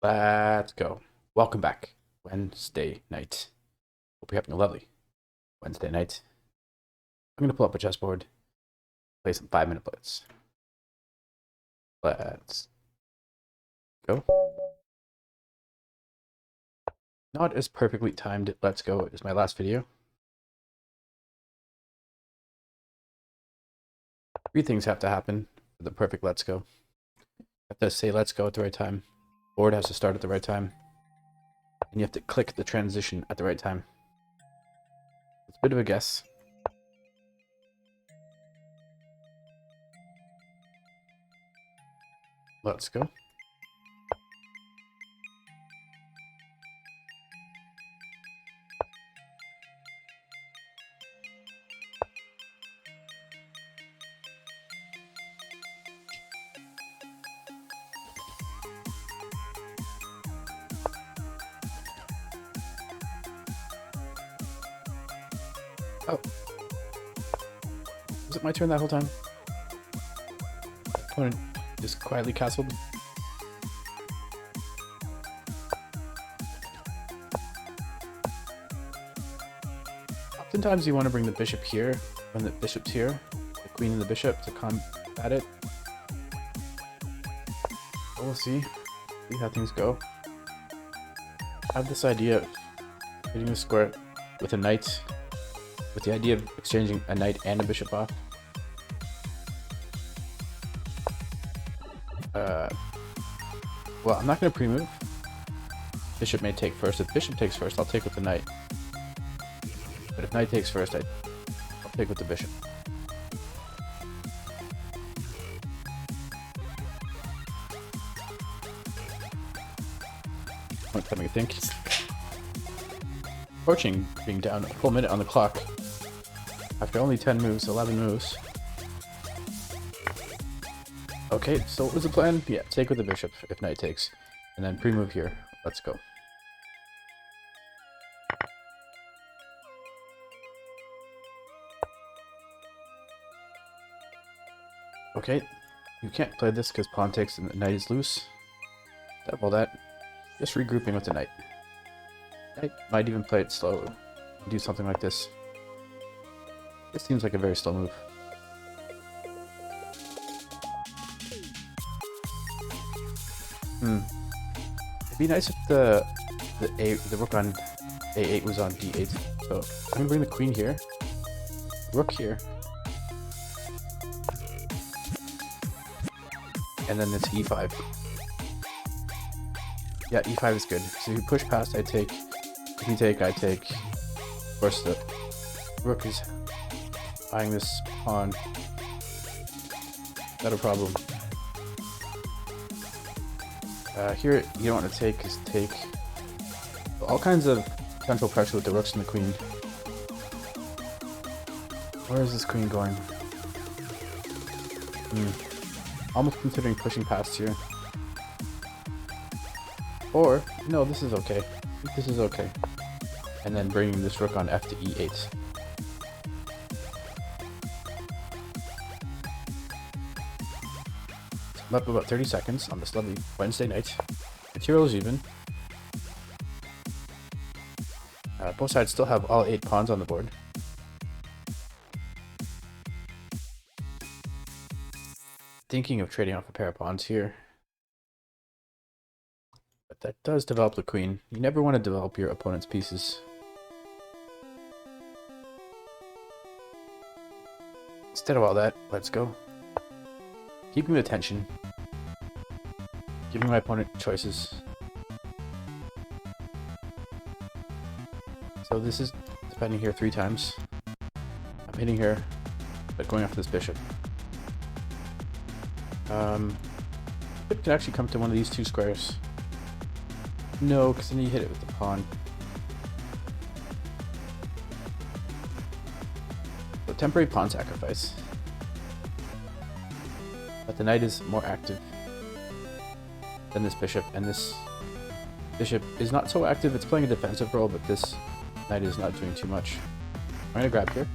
Let's go. Welcome back. Wednesday night. Hope you're having a lovely Wednesday night. I'm going to pull up a chessboard, play some 5-minute blitz. Let's go. Not as perfectly timed let's go as my last video. Three things have to happen for the perfect let's go. You have to say let's go at the right time. Board has to start at the right time. And you have to click the transition at the right time. It's a bit of a guess. Let's go. Oh. Was it my turn that whole time? Opponent just quietly castled. Oftentimes you want to bring the bishop here when the bishop's here, the queen and the bishop to combat it. But we'll see how things go. I have this idea of hitting the square with a knight, with the idea of exchanging a knight and a bishop off. Well, I'm not going to pre-move. Bishop may take first. If bishop takes first, I'll take with the knight. But if knight takes first, I'll take with the bishop. What time do you think? Approaching being down a full minute on the clock. After only 10 moves, 11 moves. Okay, so what was the plan? Yeah, take with the bishop if knight takes. And then pre-move here. Let's go. Okay, you can't play this because pawn takes and the knight is loose. Double that. Just regrouping with the knight. I might even play it slow. Do something like this. This seems like a very slow move. It'd be nice if the rook on a8 was on d8. So I'm gonna bring the queen here, rook here, and then it's e5. Yeah, e5 is good. So if you push past, I take. If you take, I take. Of course, the rook is eyeing this pawn. Not a problem. Here, you don't want to take, is take. All kinds of central pressure with the rooks and the queen. Where is this queen going? Almost considering pushing past here. Or, no, this is okay. This is okay. And then bringing this rook on f to e8. I'm up about 30 seconds on this lovely Wednesday night. Material is even. Both sides still have all 8 pawns on the board. Thinking of trading off a pair of pawns here. But that does develop the queen. You never want to develop your opponent's pieces. Instead of all that, let's go. Keeping the tension. Giving my opponent choices. So this is defending here 3 times. I'm hitting here, but going after this bishop. Bishop can actually come to one of these 2 squares. No, because then you hit it with the pawn. So temporary pawn sacrifice. But the knight is more active than this bishop, and this bishop is not so active. It's playing a defensive role, but this knight is not doing too much. I'm going to grab here.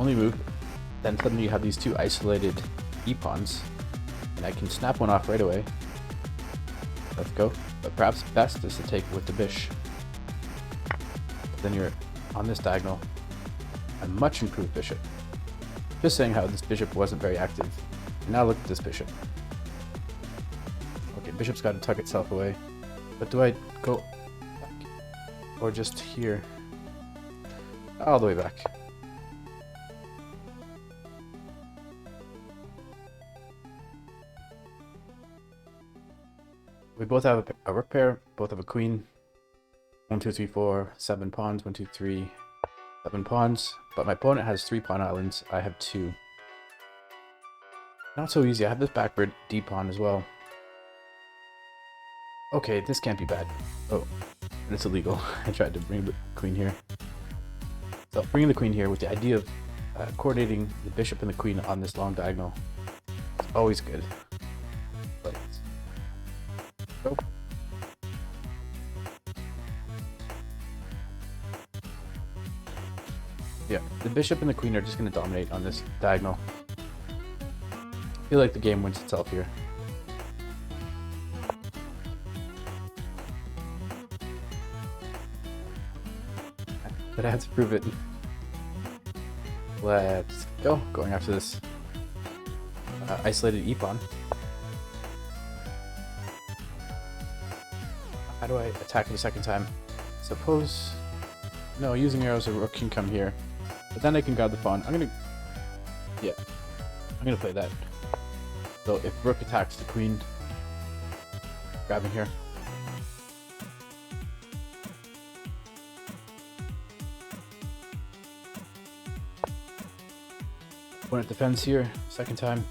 Only move. Then suddenly you have these 2 isolated e-pawns And I can snap one off right away. Let's go. But perhaps best is to take it with the bish. Then you're on this diagonal. A much improved bishop. Just saying how this bishop wasn't very active. And now look at this bishop. Okay, bishop's got to tuck itself away. But do I go back? Or just here? All the way back. We both have a rook pair, both have a queen. 1, 2, 3, 4, 7 pawns. 1, 2, 3, 7 pawns. But my opponent has 3 pawn islands. I have 2. Not so easy. I have this backward d pawn as well. Okay, this can't be bad. Oh, but it's illegal. I tried to bring the queen here. So bringing the queen here with the idea of coordinating the bishop and the queen on this long diagonal is always good. But go. Yeah, the bishop and the queen are just going to dominate on this diagonal. I feel like the game wins itself here. But I have to prove it. Let's go. Going after this isolated e-pawn. How do I attack it a second time? Suppose... No, using arrows, a rook can come here. But then I can grab the pawn. I'm gonna play that. So if rook attacks the queen, grabbing here. Opponent defends here, second time.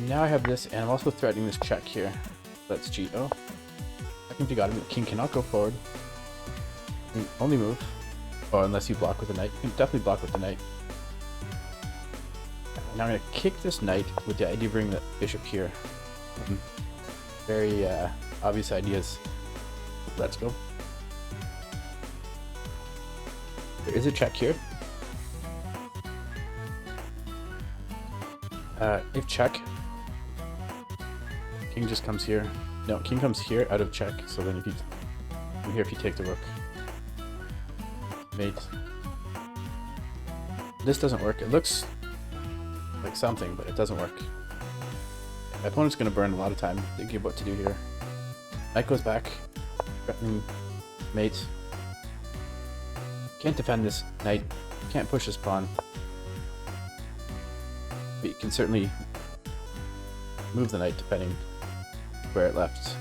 Now I have this, and I'm also threatening this check here. Let's cheat. Oh, I completely got him. The king cannot go forward. Only move, or unless you block with the knight. You can definitely block with the knight. Now I'm going to kick this knight with the idea of bringing the bishop here. Very obvious ideas. Let's go. There is a check here. If check, king just comes here. No, king comes here out of check. So then if you come here, if you take the rook, mate. This doesn't work. It looks like something, but it doesn't work. My opponent's going to burn a lot of time thinking of what to do here. Knight goes back, threatening mate. Can't defend this knight. Can't push this pawn. But you can certainly move the knight depending where it left.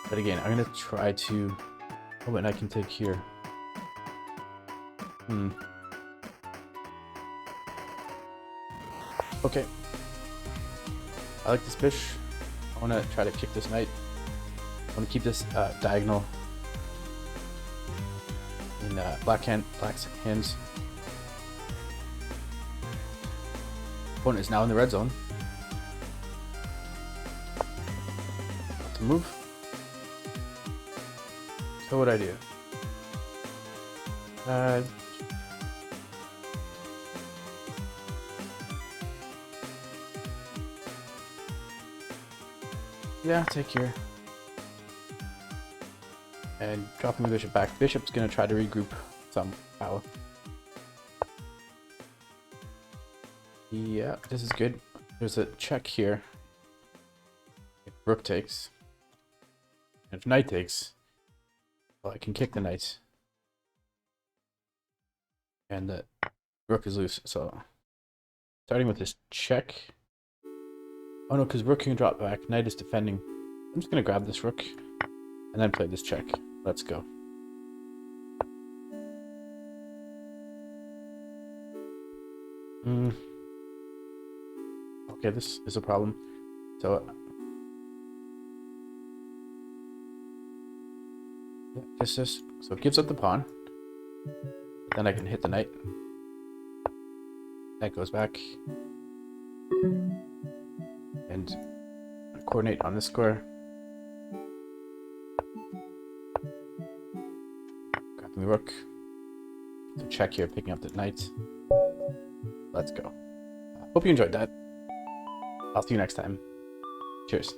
But again, I'm going to try to... Oh, and I can take here. Okay. I like this bish. I want to try to kick this knight. I want to keep this diagonal in black's hands. Opponent is now in the red zone. To move. So what do I do? Yeah, take here. And dropping the bishop back. Bishop's gonna try to regroup somehow. Yeah, this is good. There's a check here. If rook takes. And if knight takes, well, I can kick the knight. And the rook is loose, so starting with this check. Oh no, because rook can drop back. Knight is defending. I'm just gonna grab this rook and then play this check. Let's go. Okay, this is a problem. So so it gives up the pawn. Then I can hit the knight. Knight goes back. And coordinate on this square. Grabbing the rook. So check here, picking up the knight. Let's go. Hope you enjoyed that. I'll see you next time. Cheers.